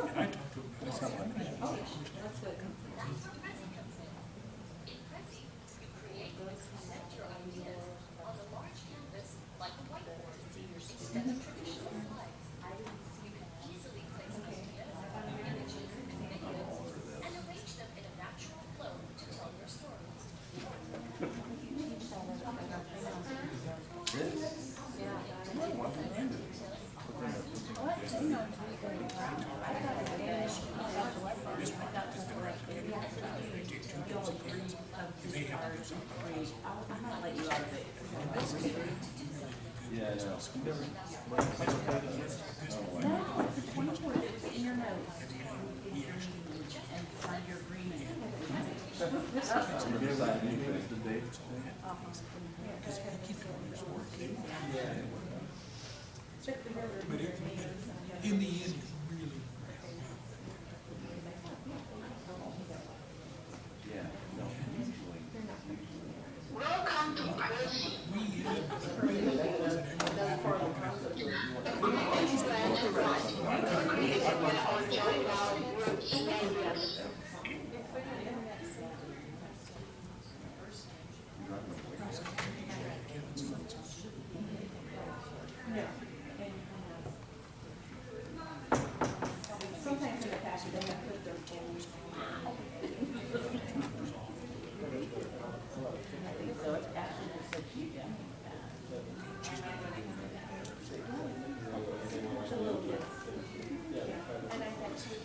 And I talked to him, I said, how many of these Yeah, I know. But in the end, it really Yeah, no, usually. Welcome to Prezi. Sometimes in the past, they have put their phones so it's actually just a cute down. It's a little bit. And I had two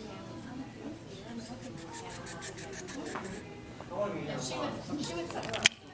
she went somewhere else.